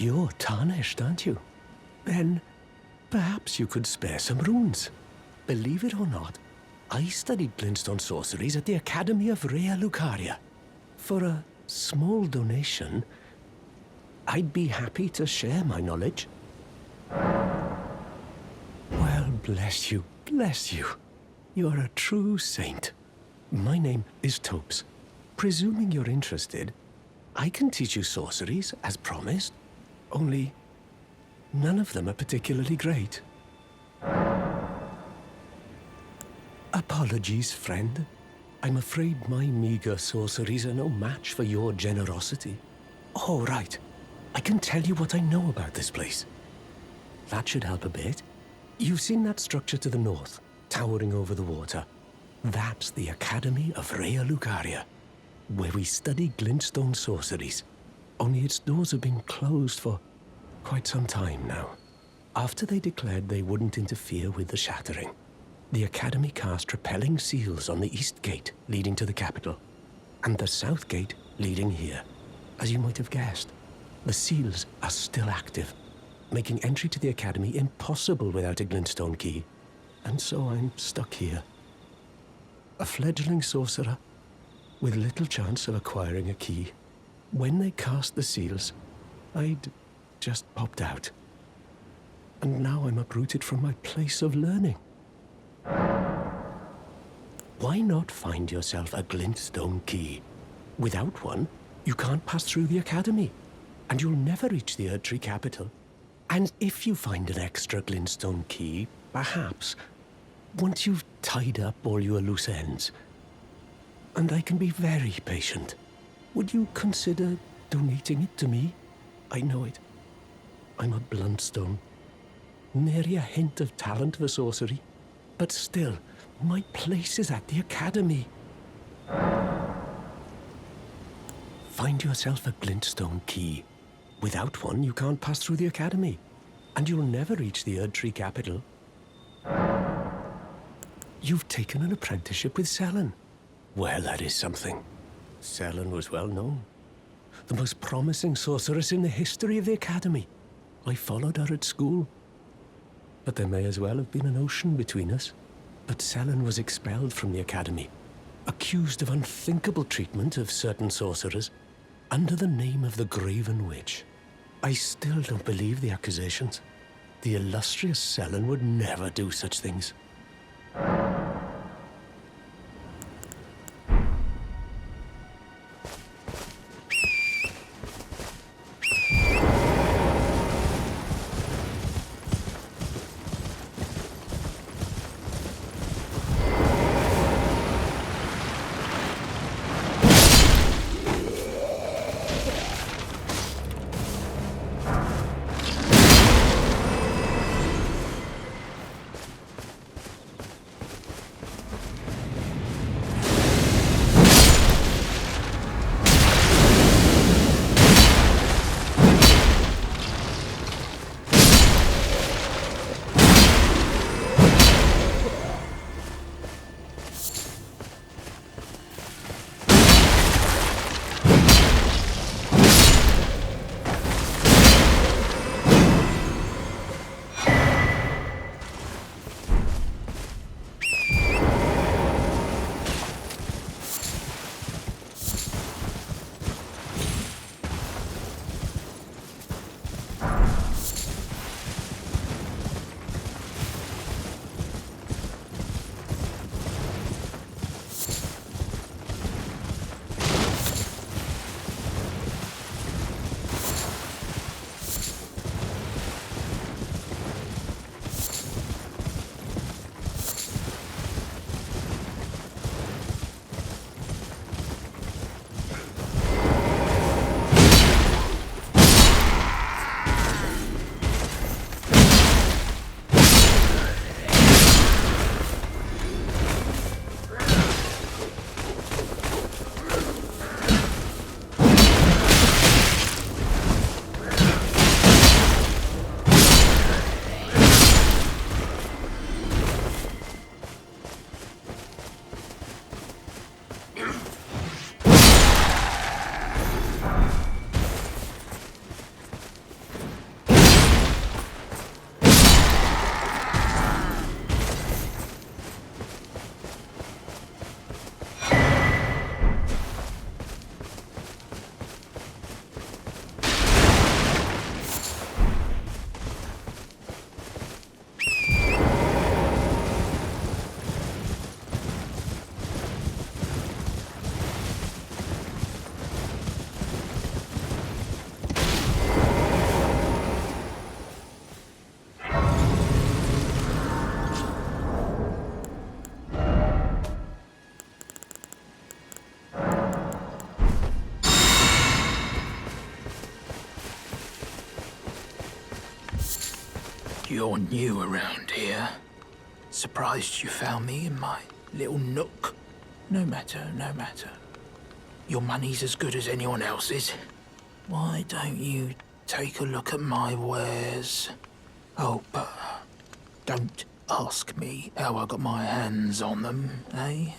You're tarnished, aren't you? Then perhaps you could spare some runes. Believe it or not, I studied glintstone sorceries at the Academy of Rea Lucaria. For a small donation, I'd be happy to share my knowledge. Well, bless you, bless you. You're a true saint. My name is Topes. Presuming you're interested, I can teach you sorceries, as promised. Only, none of them are particularly great. Apologies, friend. I'm afraid my meager sorceries are no match for your generosity. Oh, right. I can tell you what I know about this place. That should help a bit. You've seen that structure to the north, towering over the water. That's the Academy of Rea Lucaria, where we study glintstone sorceries. Only its doors have been closed for quite some time now. After they declared they wouldn't interfere with the shattering, the Academy cast repelling seals on the east gate leading to the capital, and the south gate leading here. As you might have guessed, the seals are still active, making entry to the Academy impossible without a glintstone key. And so I'm stuck here. A fledgling sorcerer with little chance of acquiring a key. When they cast the seals, I'd just popped out. And now I'm uprooted from my place of learning. Why not find yourself a glintstone key? Without one, you can't pass through the Academy, and you'll never reach the Erdtree capital. And if you find an extra glintstone key, perhaps, once you've tied up all your loose ends, and I can be very patient, would you consider donating it to me? I know it. I'm a bluntstone. Nary a hint of talent for sorcery. But still, my place is at the Academy. Find yourself a glintstone key. Without one, you can't pass through the Academy, and you'll never reach the Erdtree capital. You've taken an apprenticeship with Selen. Well, that is something. Selen was well known. The most promising sorceress in the history of the Academy. I followed her at school. But there may as well have been an ocean between us. But Selen was expelled from the Academy, accused of unthinkable treatment of certain sorcerers, under the name of the Graven Witch. I still don't believe the accusations. The illustrious Selen would never do such things. You're new around here. Surprised you found me in my little nook. No matter, no matter. Your money's as good as anyone else's. Why don't you take a look at my wares? Oh, but don't ask me how I got my hands on them, eh?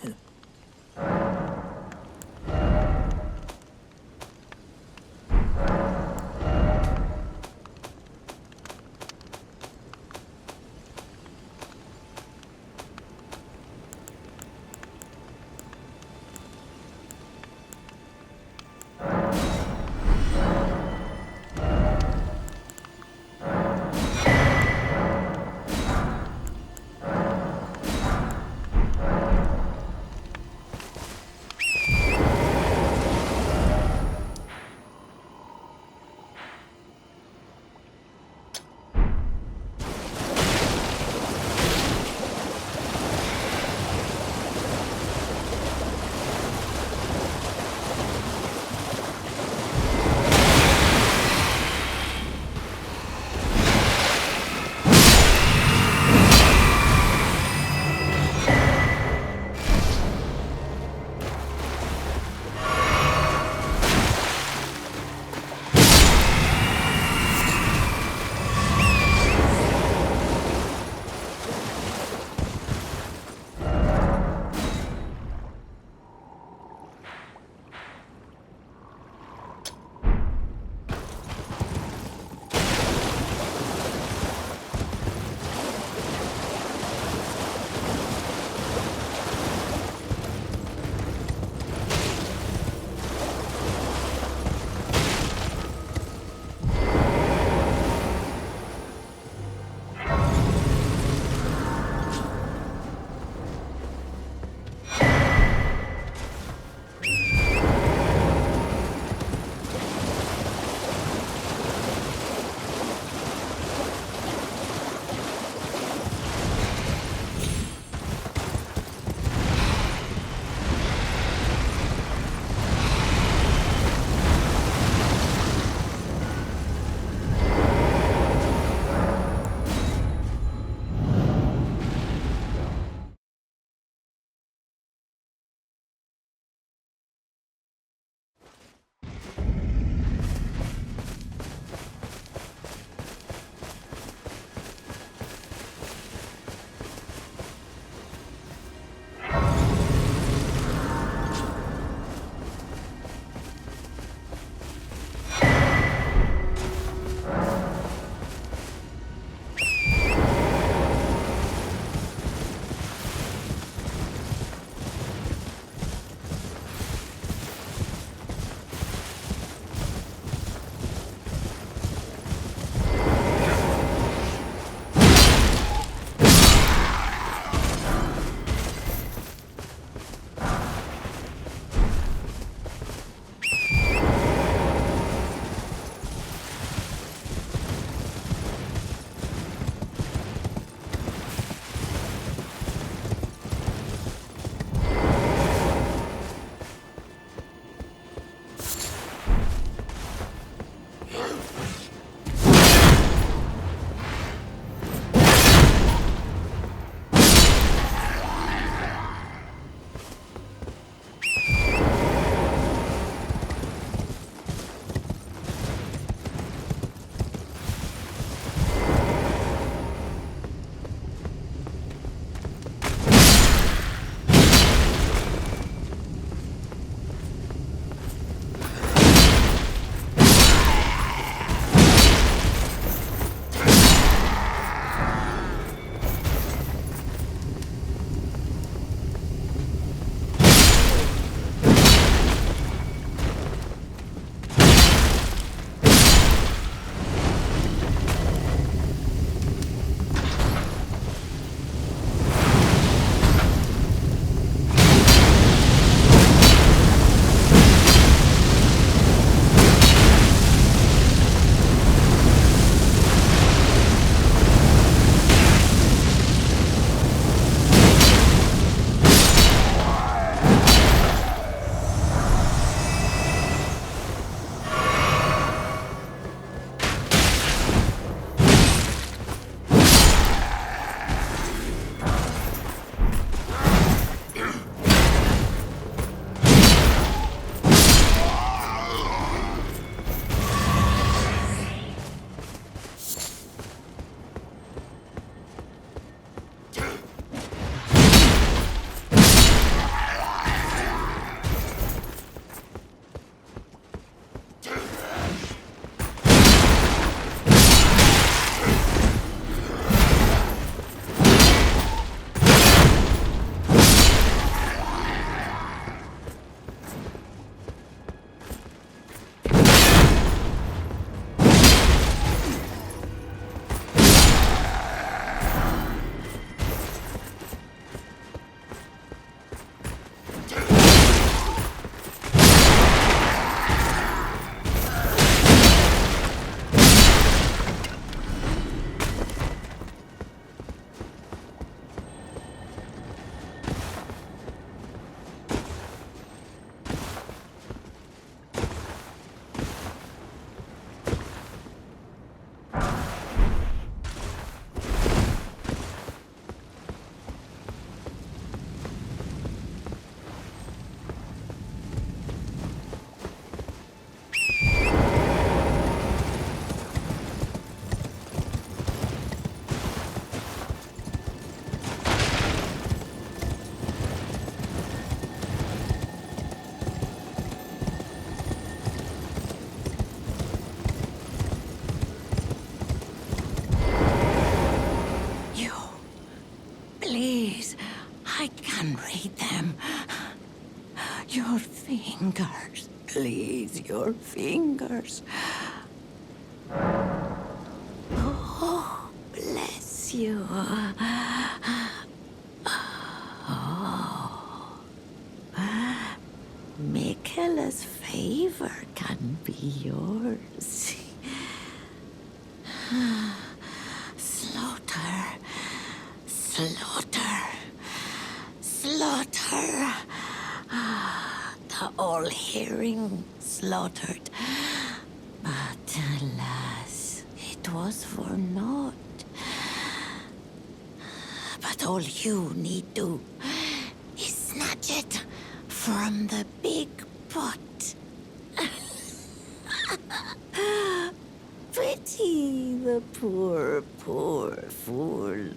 fingers, please, your fingers. Oh, bless you. Oh. Michaela's favor can be yours. Slaughter, slaughter, slaughter. The all-hearing slaughtered. But alas, it was for naught. But all you need do is snatch it from the big pot. Pity the poor, poor fool.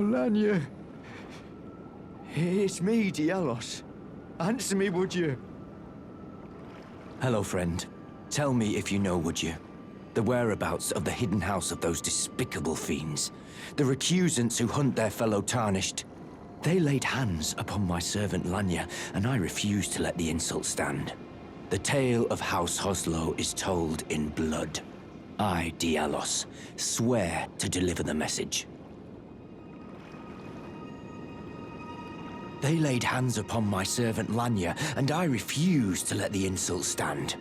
Liurnia. It's me, Dialos. Answer me, would you? Hello, friend. Tell me if you know, would you? The whereabouts of the hidden house of those despicable fiends. The recusants who hunt their fellow tarnished. They laid hands upon my servant Lanya, and I refused to let the insult stand. The tale of House Hoslo is told in blood. I, Dialos, swear to deliver the message. They laid hands upon my servant Lanya, and I refuse to let the insult stand.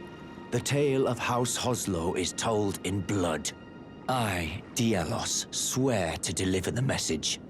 The tale of House Hoslo is told in blood. I, Dialos, swear to deliver the message.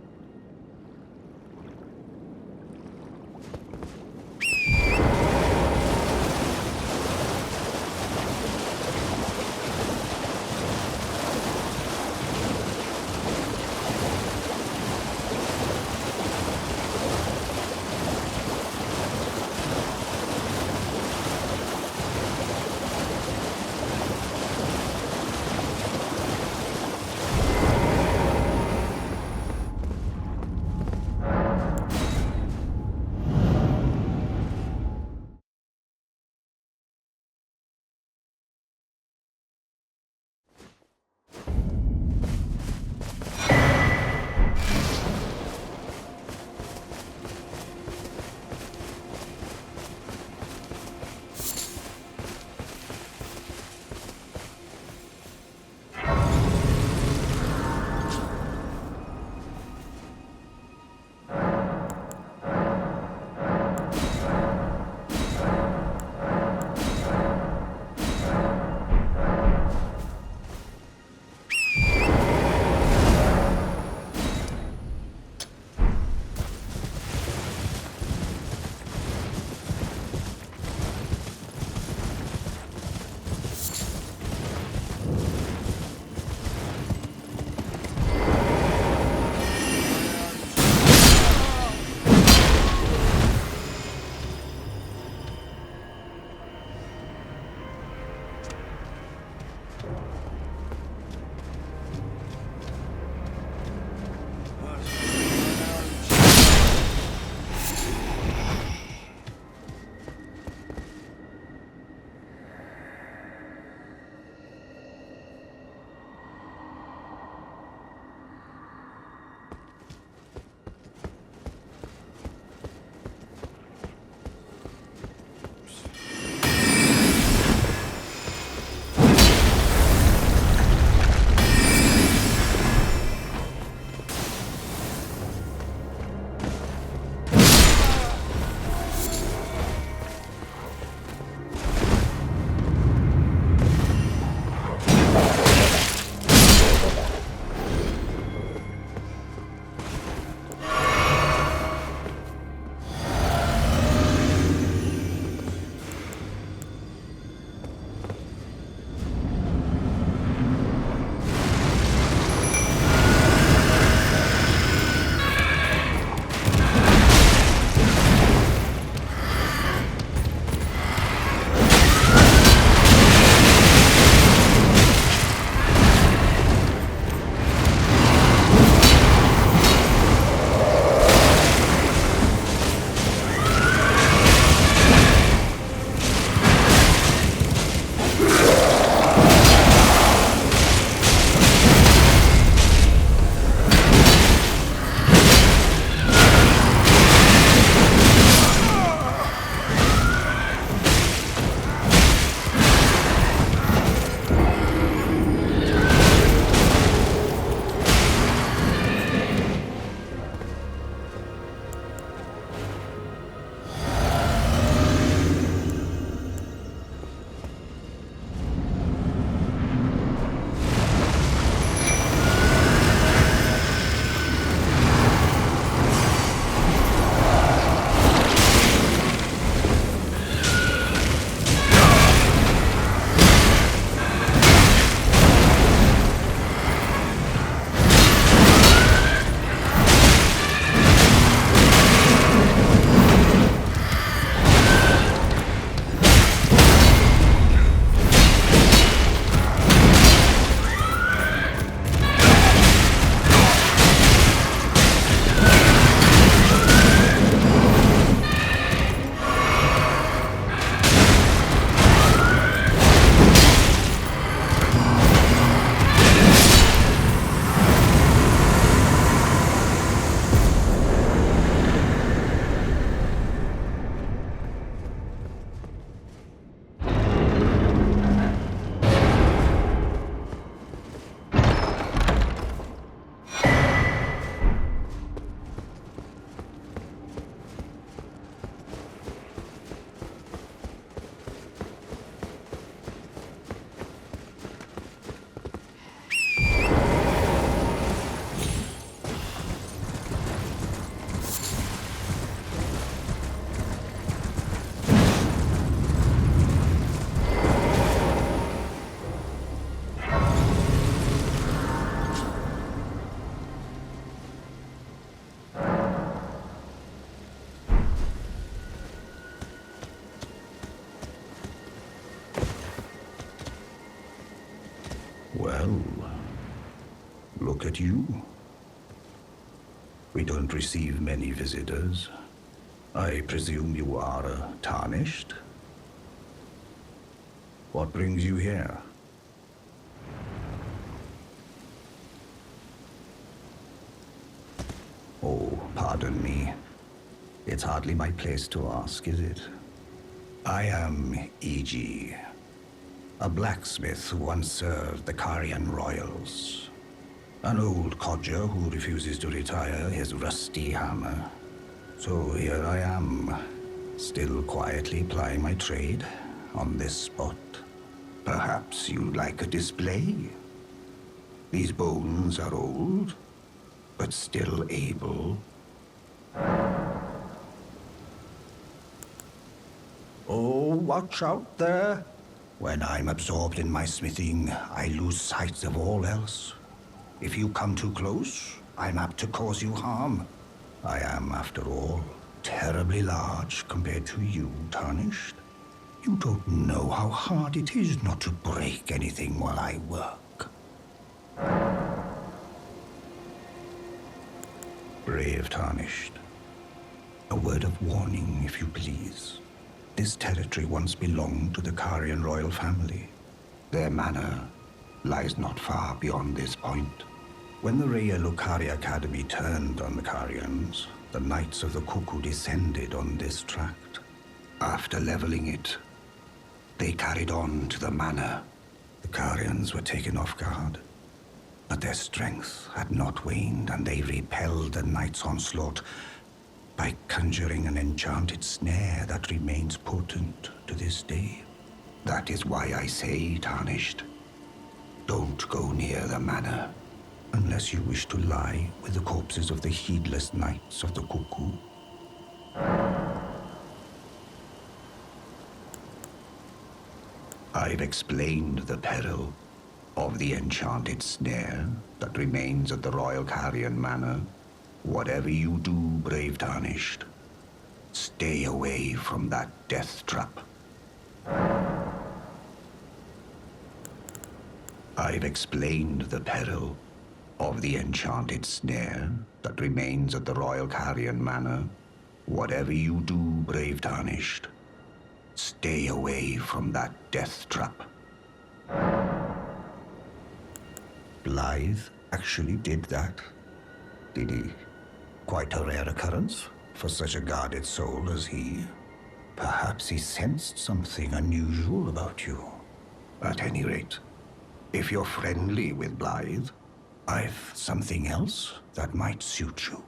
look at you. We don't receive many visitors. I presume you are tarnished? What brings you here? Oh, pardon me. It's hardly my place to ask, is it? I am E.G., a blacksmith who once served the Carian royals. An old codger who refuses to retire his rusty hammer. So here I am, still quietly plying my trade on this spot. Perhaps you'd like a display? These bones are old, but still able. Oh, watch out there. When I'm absorbed in my smithing, I lose sight of all else. If you come too close, I'm apt to cause you harm. I am, after all, terribly large compared to you, Tarnished. You don't know how hard it is not to break anything while I work. Brave Tarnished. A word of warning, if you please. This territory once belonged to the Carian royal family. Their manor lies not far beyond this point. When the Rhea Lucari Academy turned on the Carians, the Knights of the Cuckoo descended on this tract. After leveling it, they carried on to the manor. The Carians were taken off guard, but their strength had not waned, and they repelled the Knights' onslaught by conjuring an enchanted snare that remains potent to this day. That is why I say, Tarnished, don't go near the manor, unless you wish to lie with the corpses of the heedless Knights of the Cuckoo. I've explained the peril of the enchanted snare that remains at the Royal Carian Manor. Whatever you do, brave Tarnished, stay away from that death trap. I've explained the peril of the enchanted snare that remains at the Royal Carian Manor. Whatever you do, brave Tarnished, stay away from that death trap. Blythe actually did that, did he? Quite a rare occurrence for such a guarded soul as he. Perhaps he sensed something unusual about you. At any rate, if you're friendly with Blythe, I've something else that might suit you.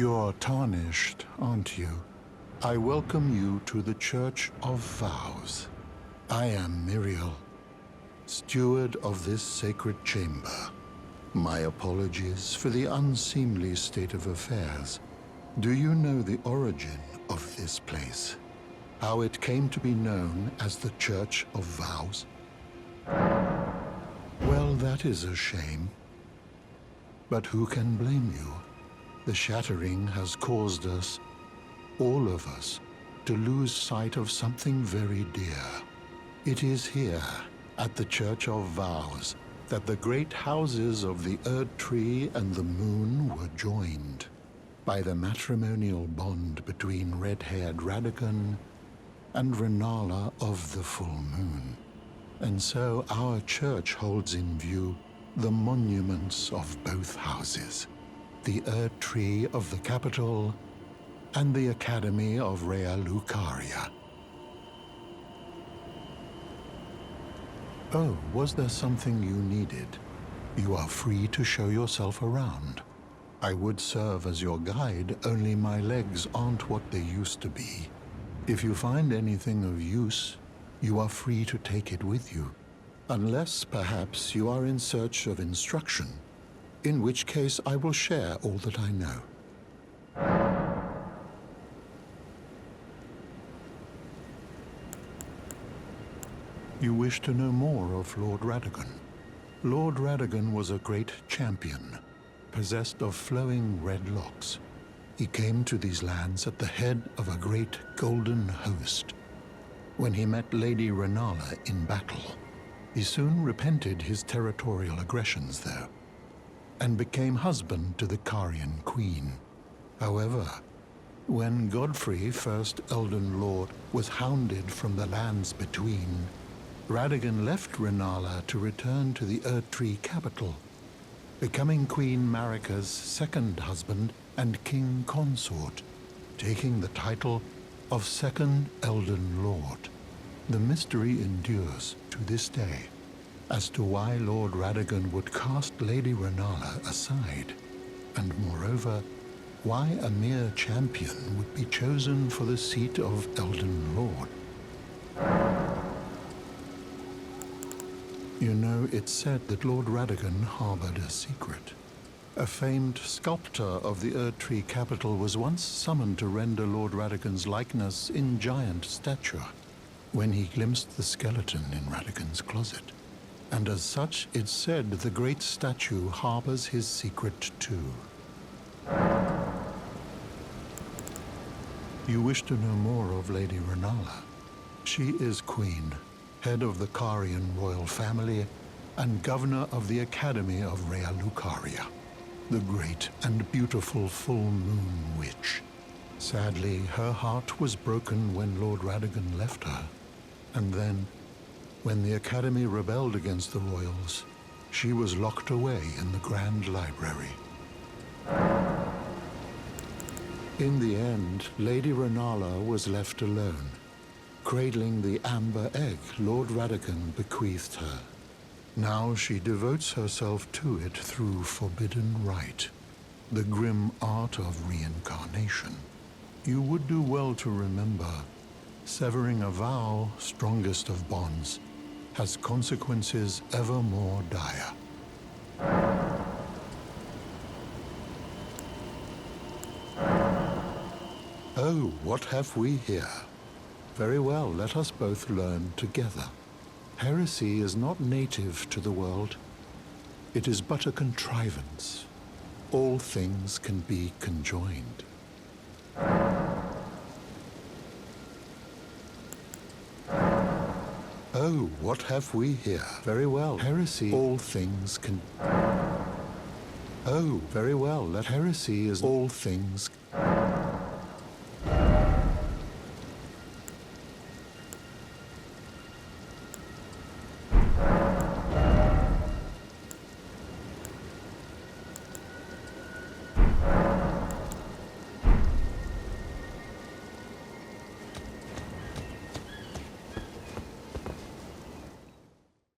You're tarnished, aren't you? I welcome you to the Church of Vows. I am Miriel, steward of this sacred chamber. My apologies for the unseemly state of affairs. Do you know the origin of this place? How it came to be known as the Church of Vows? Well, that is a shame. But who can blame you? The shattering has caused us, all of us, to lose sight of something very dear. It is here, at the Church of Vows, that the great houses of the Erdtree and the Moon were joined by the matrimonial bond between red-haired Radagon and Renala of the Full Moon. And so our church holds in view the monuments of both houses, the Erdtree of the capital and the Academy of Lucaria. Oh, was there something you needed? You are free to show yourself around. I would serve as your guide, only my legs aren't what they used to be. If you find anything of use, you are free to take it with you. Unless, perhaps, you are in search of instruction, in which case I will share all that I know. You wish to know more of Lord Radagon. Lord Radagon was a great champion, possessed of flowing red locks. He came to these lands at the head of a great golden host. When he met Lady Renala in battle, he soon repented his territorial aggressions there, and became husband to the Carian Queen. However, when Godfrey, first Elden Lord, was hounded from the lands between, Radagon left Renala to return to the Erdtree capital, becoming Queen Marika's second husband and king consort, taking the title of Second Elden Lord. The mystery endures to this day as to why Lord Radagon would cast Lady Renala aside, and moreover, why a mere champion would be chosen for the seat of Elden Lord. You know, it's said that Lord Radagon harbored a secret. A famed sculptor of the Erdtree capital was once summoned to render Lord Radagon's likeness in giant stature, when he glimpsed the skeleton in Radagon's closet. And as such, it's said the great statue harbors his secret too. You wish to know more of Lady Renala. She is Queen, head of the Carian royal family, and governor of the Academy of Lucaria, the great and beautiful full moon witch. Sadly, her heart was broken when Lord Radagon left her, and then, when the Academy rebelled against the royals, she was locked away in the Grand Library. In the end, Lady Renala was left alone, cradling the amber egg Lord Radagon bequeathed her. Now she devotes herself to it through forbidden rite, the grim art of reincarnation. You would do well to remember, severing a vow, strongest of bonds, has consequences ever more dire. Oh, what have we here? Very well, let us both learn together. Heresy is not native to the world. It is but a contrivance. All things can be conjoined. Oh, what have we here? Very well, heresy, all things can... Oh, very well, let heresy is all things